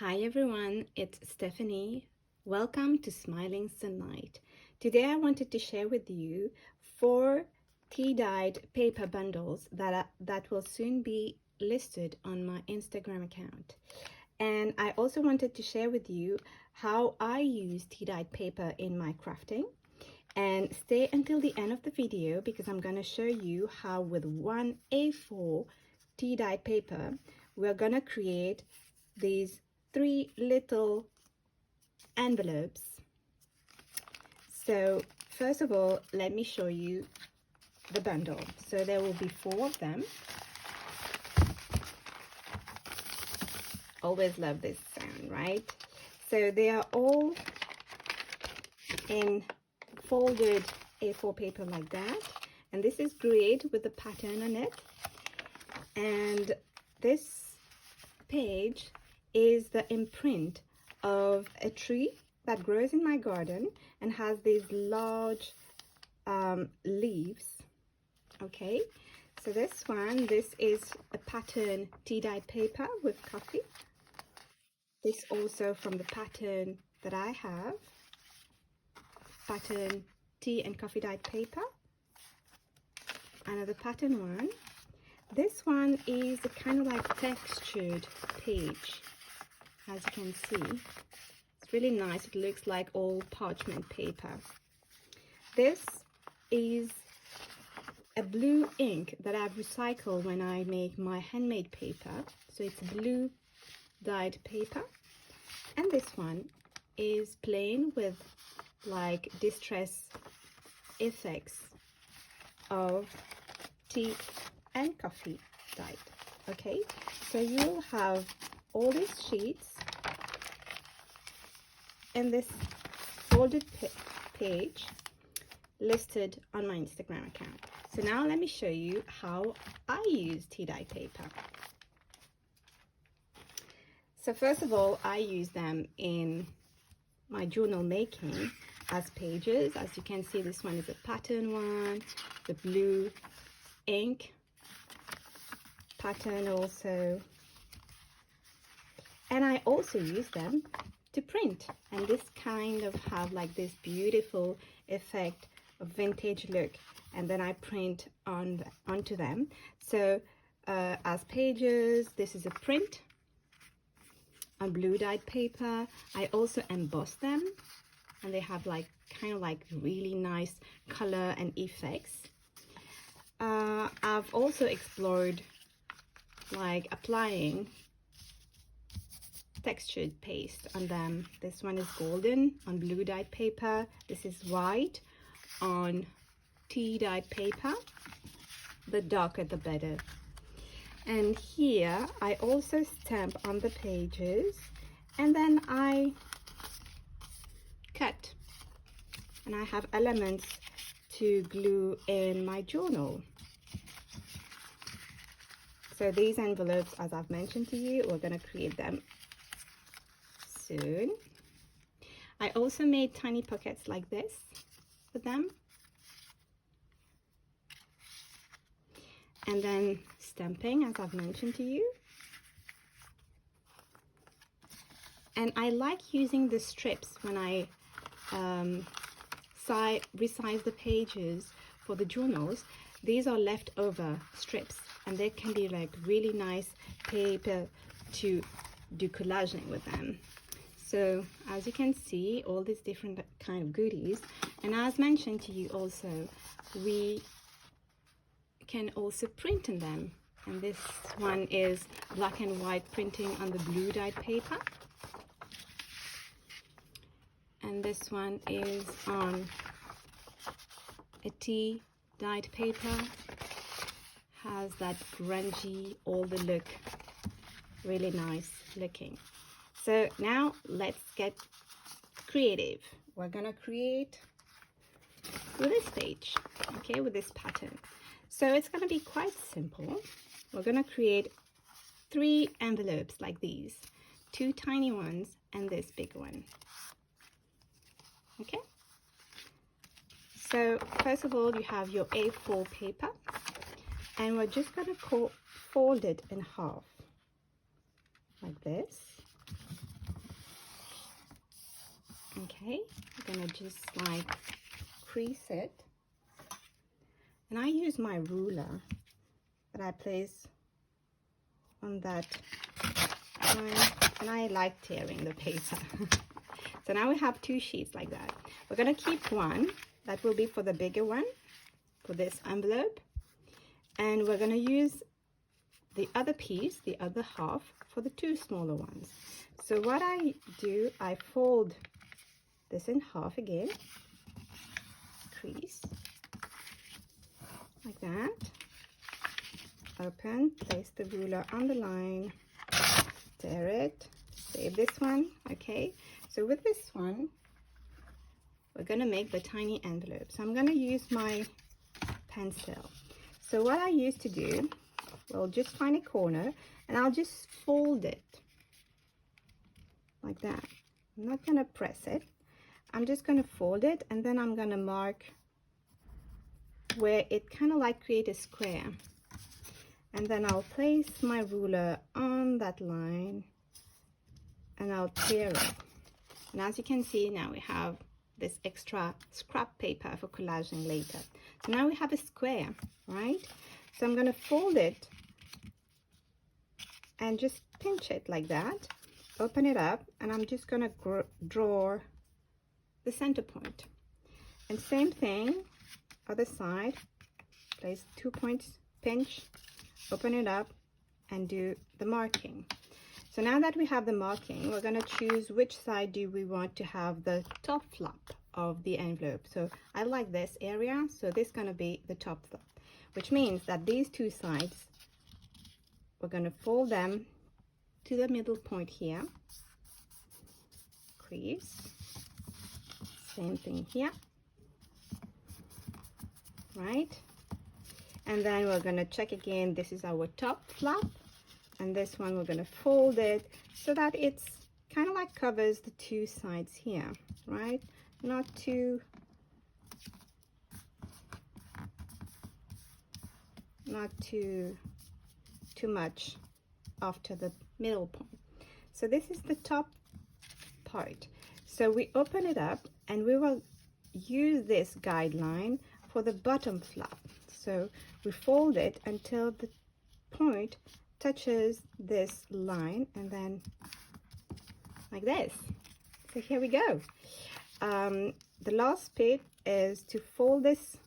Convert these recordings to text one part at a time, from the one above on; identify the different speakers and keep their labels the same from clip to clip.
Speaker 1: Hi everyone, it's Stephanie. Welcome to Smiling Sunlight. Today I wanted to share with you 4 tea-dyed paper bundles that will soon be listed on my Instagram account. And I also wanted to share with you how I use tea-dyed paper in my crafting. And stay until the end of the video because I'm going to show you how with one A4 tea-dyed paper we're going to create these 3 little envelopes. So first of all, let me show you the bundle. So there will be 4 of them. Always love this sound, right? So they are all in folded A4 paper like that, and this is great with the pattern on it. And this page is the imprint of a tree that grows in my garden and has these large leaves. Okay, so this is a pattern tea-dyed paper with coffee. This also from the pattern that I have, pattern tea and coffee dyed paper. Another pattern one. This one is a kind of like textured page, as you can see. It's really nice. It looks like old parchment paper. This is a blue ink that I've recycled when I make my handmade paper. So it's blue dyed paper. And this one is plain with like distress effects of tea and coffee dyed. Okay, so you'll have all these sheets in this folded page listed on my Instagram account. So now let me show you how I use tea-dyed paper. So first of all, I use them in my journal making as pages. As you can see, this one is a pattern one, the blue ink pattern also. And I also use them to print, and this kind of have like this beautiful effect of vintage look, and then I print onto them. So as pages, this is a print on blue dyed paper. I also emboss them, and they have like kind of like really nice color and effects. I've also explored like applying textured paste on them. This one is golden on blue dyed paper. This is white on tea dyed paper. The darker the better. And here I also stamp on the pages, and then I cut, and I have elements to glue in my journal. So these envelopes, as I've mentioned to you, we're going to create them soon. I also made tiny pockets like this for them. And then stamping, as I've mentioned to you. And I like using the strips when I resize the pages for the journals. These are leftover strips, and they can be like really nice paper to do collaging with them. So as you can see, all these different kind of goodies. And as mentioned to you also, we can also print in them. And this one is black and white printing on the blue dyed paper. And this one is on a tea dyed paper. Has that grungy older look, really nice looking. So now let's get creative. We're gonna create with this page, okay, with this pattern. So it's gonna be quite simple. We're gonna create 3 envelopes like these, 2 tiny ones and this big one. Okay, so first of all, you have your A4 paper, and we're just going to fold it in half like this. Okay, I'm gonna just like crease it, and I use my ruler that I place on that line, and I like tearing the paper. So now we have 2 sheets like that. We're gonna keep one that will be for the bigger one, for this envelope, and we're gonna use the other piece, the other half, for the 2 smaller ones. So what I do, I fold this in half again, crease like that, open, place the ruler on the line, tear it, save this one. Okay, so with this one we're gonna make the tiny envelope. So I'm gonna use my pencil. So what I used to do, we'll just find a corner and I'll just fold it like that. I'm not gonna press it, I'm just gonna fold it, and then I'm gonna mark where it kind of like create a square, and then I'll place my ruler on that line and I'll tear it. And as you can see, now we have this extra scrap paper for collaging later. So now we have a square, right? So I'm going to fold it and just pinch it like that, open it up, and I'm just going to draw the center point. And same thing, other side, place 2 points, pinch, open it up, and do the marking. So now that we have the marking, we're going to choose which side do we want to have the top flap of the envelope. So I like this area, so this is going to be the top flap, which means that these 2 sides, we're going to fold them to the middle point here, crease, same thing here, right? And then we're going to check again, this is our top flap, and this one we're going to fold it so that it's kind of like covers the 2 sides here, right? Not too much after the middle point. So this is the top part. So we open it up and we will use this guideline for the bottom flap. So we fold it until the point touches this line, and then like this. So here we go. The last bit is to fold this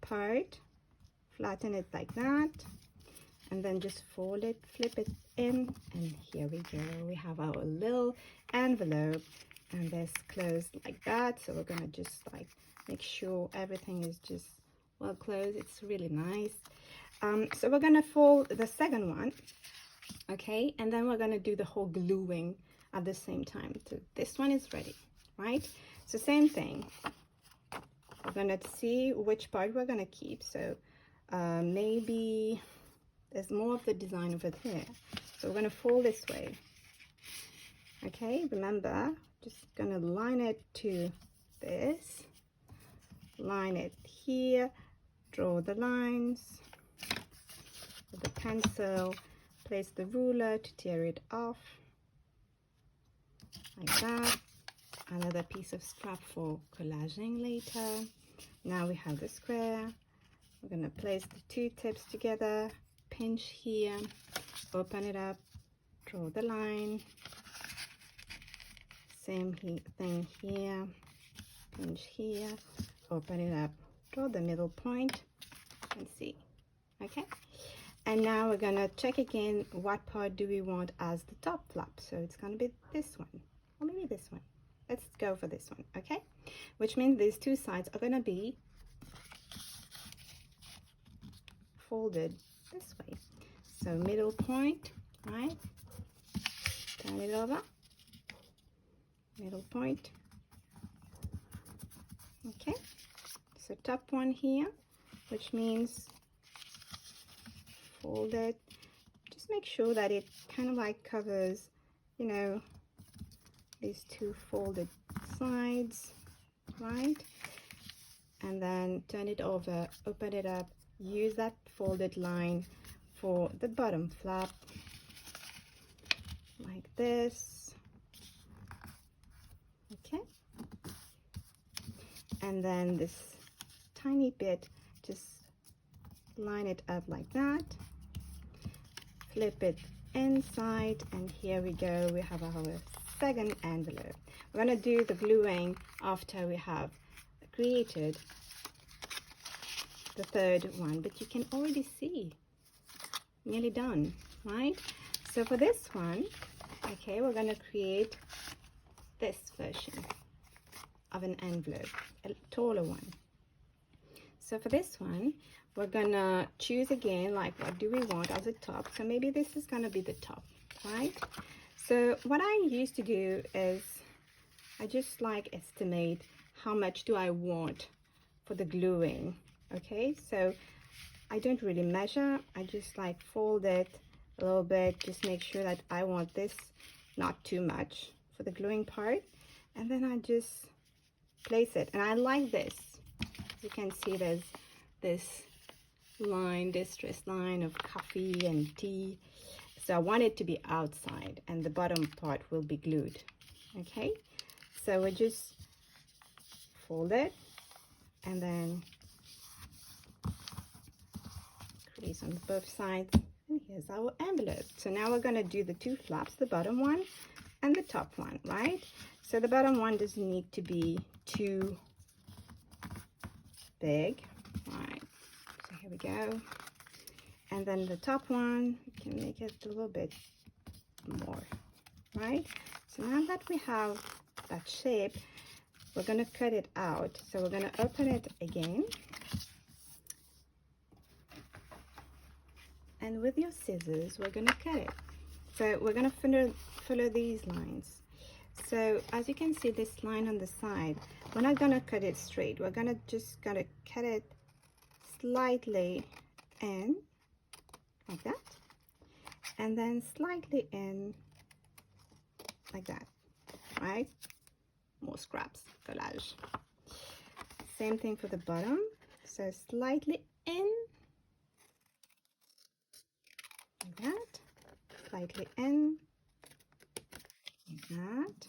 Speaker 1: part, flatten it like that, and then just fold it, flip it in, and here we go. We have our little envelope, and this closed like that. So we're gonna just like make sure everything is just well closed. It's really nice. So we're gonna fold the second one, okay, and then we're gonna do the whole gluing at the same time. So this one is ready, right? So same thing, we're gonna see which part we're gonna keep. So maybe there's more of the design over here, so we're gonna fold this way. Okay, remember, just gonna line it to this, line it here, draw the lines with the pencil, place the ruler to tear it off like that. Another piece of scrap for collaging later. Now we have the square. We're going to place the 2 tips together, pinch here, open it up, draw the line, same thing here, pinch here, open it up, draw the middle point, and see. Okay, and now we're gonna check again what part do we want as the top flap. So it's gonna be this one, or maybe this one. Let's go for this one, okay? Which means these 2 sides are gonna be folded this way. So middle point, right? Turn it over, middle point. Okay, so top one here, which means fold it. Just make sure that it kind of like covers, you know, these 2 folded sides, right? And then turn it over, open it up, use that folded line for the bottom flap like this. Okay, and then this tiny bit, just line it up like that, flip it inside, and here we go, we have our second envelope. We're going to do the gluing after we have created the third one, but you can already see nearly done, right? So for this one, okay, we're going to create this version of an envelope, a taller one. So for this one, we're gonna choose again, like, what do we want as a top? So maybe this is gonna be the top, right? So what I used to do is I just like estimate how much do I want for the gluing. Okay, so I don't really measure, I just like fold it a little bit, just make sure that I want this not too much for the gluing part, and then I just place it. And I like this, as you can see, there's this line, distress line of coffee and tea, so I want it to be outside and the bottom part will be glued. Okay, so we just fold it and then crease on both sides, and here's our envelope. So now we're going to do the two flaps, the bottom one and the top one, right? So the bottom one doesn't need to be too big, right? So here we go, and then the top one, you can make it a little bit more, right? So now that we have that shape, we're going to cut it out. So we're going to open it again, and with your scissors we're going to cut it. So we're going to follow these lines. So as you can see, this line on the side, we're not going to cut it straight, we're going to just cut it slightly in like that, and then slightly in like that, right? More scraps, collage. Same thing for the bottom, so slightly in like that, slightly in like that.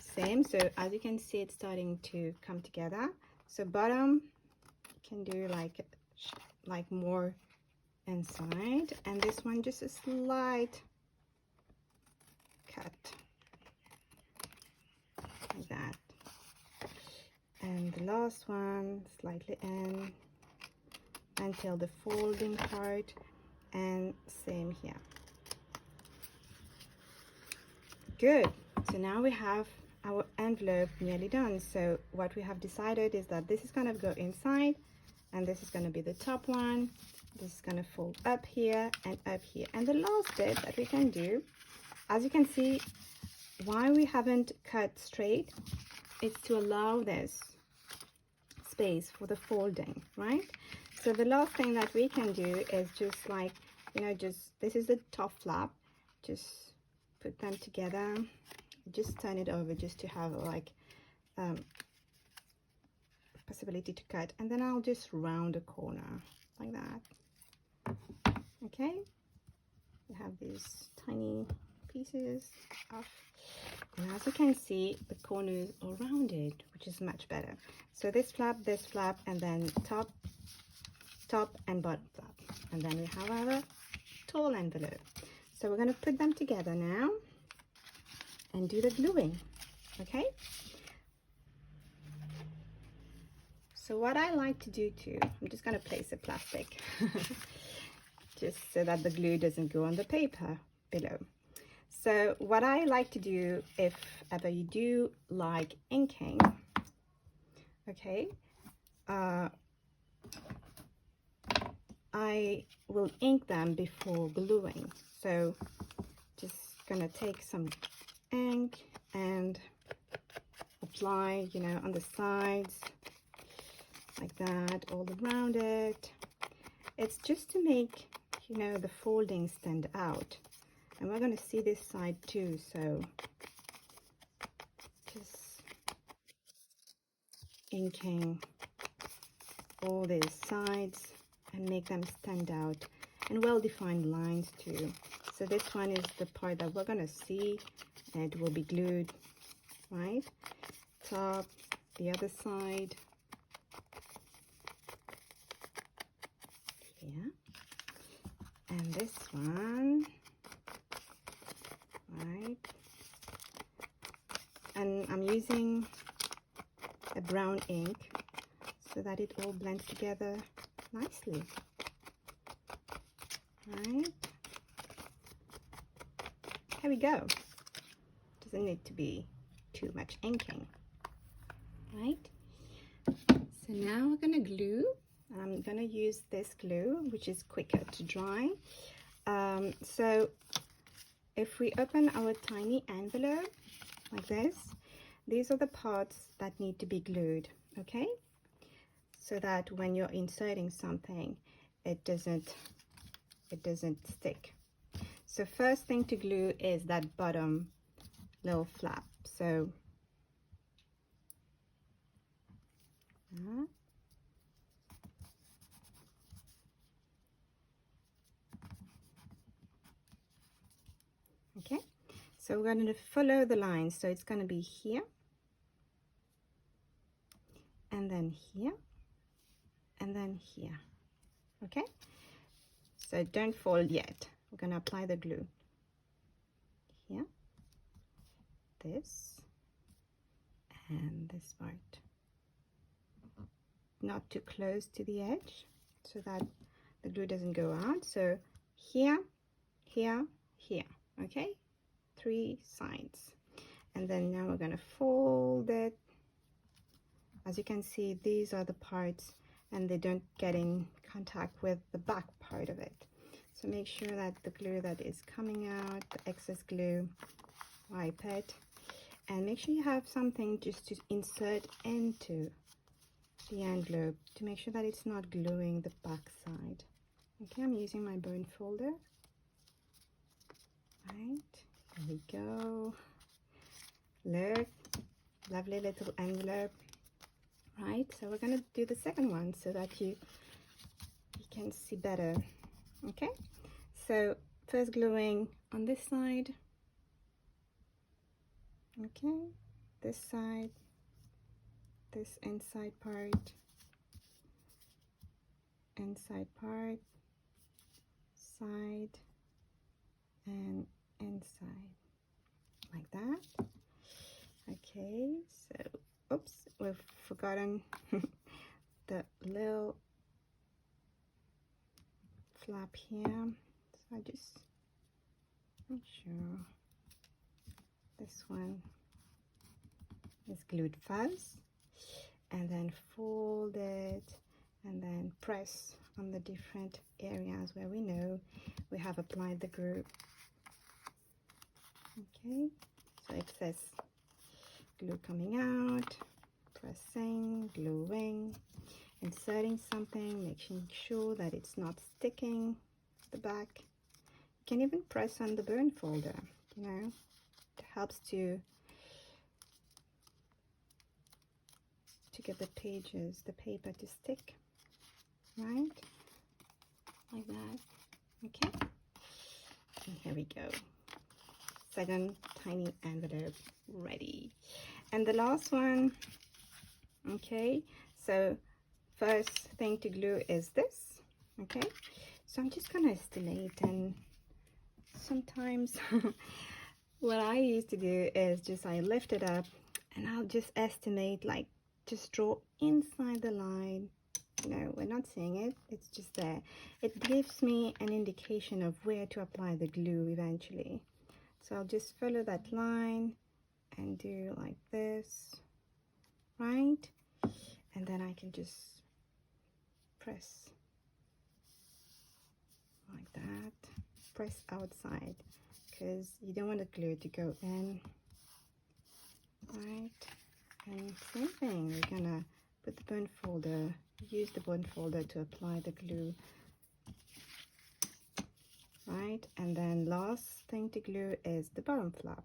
Speaker 1: Same, so as you can see, it's starting to come together. So bottom, you can do like more inside, and this one just a slight cut like that, and the last one slightly in until the folding part, and same here. Good. So now we have our envelope nearly done. So what we have decided is that this is going to go inside, and this is going to be the top one. This is going to fold up here and up here. And the last bit that we can do, as you can see, why we haven't cut straight, is to allow this space for the folding, right? So the last thing that we can do is just like, you know, just, this is the top flap, just put them together, just turn it over just to have like possibility to cut, and then I'll just round the corner like that. Okay, we have these tiny pieces off, and as you can see, the corners are rounded, which is much better. So this flap, and then top and bottom flap, and then we have our tall envelope. So we're going to put them together now and do the gluing. Okay, so what I like to do too, I'm just going to place a plastic just so that the glue doesn't go on the paper below. So what I like to do, if ever you do like inking, okay, I will ink them before gluing. So just gonna take some ink and apply, you know, on the sides like that, all around it. It's just to make, you know, the folding stand out. And we're going to see this side too, so just inking all these sides and make them stand out, and well-defined lines too. So this one is the part that we're going to see, and it will be glued, right? Top the other side here, and this one, right? And I'm using a brown ink so that it all blends together nicely, right? Here we go. Doesn't need to be too much inking, right? So now we're gonna glue. I'm gonna use this glue, which is quicker to dry. So if we open our tiny envelope like this, these are the parts that need to be glued, okay? So that when you're inserting something, it doesn't stick. So first thing to glue is that bottom little flap. So okay, so we're going to follow the line. So it's going to be here, and then here, and then here. Okay, so don't fold yet. We're going to apply the glue here, this, and this part. Not too close to the edge so that the glue doesn't go out. So here, here, here. Okay, 3 sides. And then now we're going to fold it. As you can see, these are the parts and they don't get in contact with the back part of it. So make sure that the glue that is coming out, the excess glue, wipe it, and make sure you have something just to insert into the envelope to make sure that it's not gluing the back side. Okay, I'm using my bone folder. Right, there we go. Look, lovely little envelope. Right, so we're gonna do the second one so that you can see better. Okay, so first gluing on this side. Okay, this side, this inside part, side, and inside, like that. Okay, so oops, we've forgotten the little flap here, so I just make sure this one is glued first, and then fold it, and then press on the different areas where we know we have applied the glue. Okay, so excess glue coming out, pressing, gluing, inserting something, making sure that it's not sticking to the back. You can even press on the bone folder, you know, it helps to get the pages, the paper to stick, right? Like that. Okay, and here we go. Second tiny envelope ready. And the last one, okay, so first thing to glue is this. Okay, so I'm just gonna estimate, and sometimes what I used to do is just I lift it up and I'll just estimate, like just draw inside the line. You know, we're not seeing it, it's just there. It gives me an indication of where to apply the glue eventually. So I'll just follow that line and do like this, right? And then I can just press like that, press outside, because you don't want the glue to go in, right? And same thing, we're gonna put the bone folder, use the bone folder to apply the glue, right? And then last thing to glue is the bottom flap.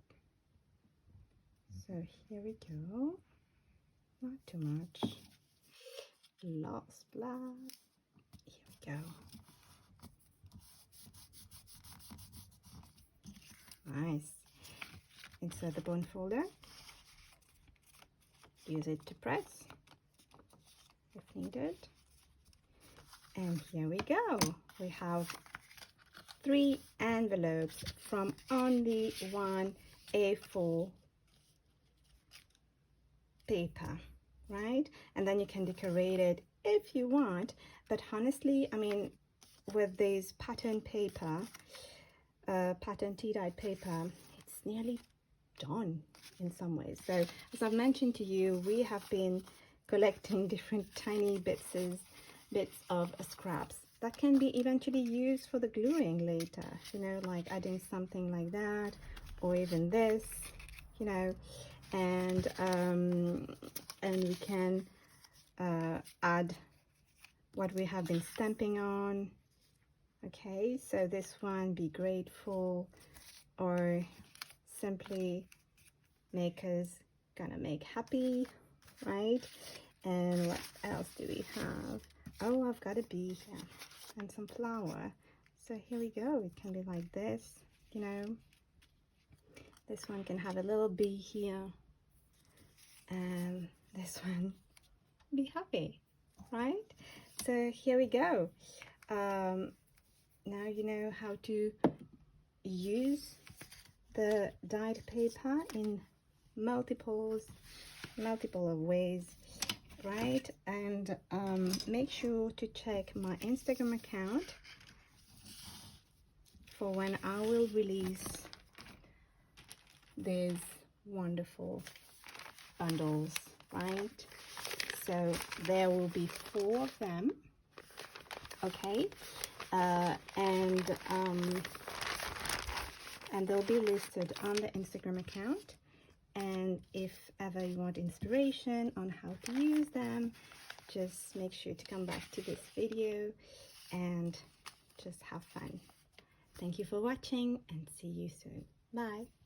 Speaker 1: So here we go, not too much. Last flap, here we go. Nice. Insert the bone folder, use it to press if needed. And here we go. We have 3 envelopes from only one A4 paper, right? And then you can decorate it if you want, but honestly, I mean, with this pattern paper, pattern tea-dyed paper, it's nearly done in some ways. So as I've mentioned to you, we have been collecting different tiny bits of scraps that can be eventually used for the gluing later, you know, like adding something like that, or even this, you know, and we can add what we have been stamping on. Okay, so this one, be grateful, or simply make us gonna make happy, right? And what else do we have? Oh, I've got a bee here and some flower. So here we go. It can be like this, you know. This one can have a little bee here, and this one be happy, right? So here we go. Now you know how to use the dyed paper in multiple of ways, right? And make sure to check my Instagram account for when I will release these wonderful bundles, right? So there will be 4 of them, okay? And they'll be listed on the Instagram account. And if ever you want inspiration on how to use them, just make sure to come back to this video and just have fun. Thank you for watching, and see you soon. Bye.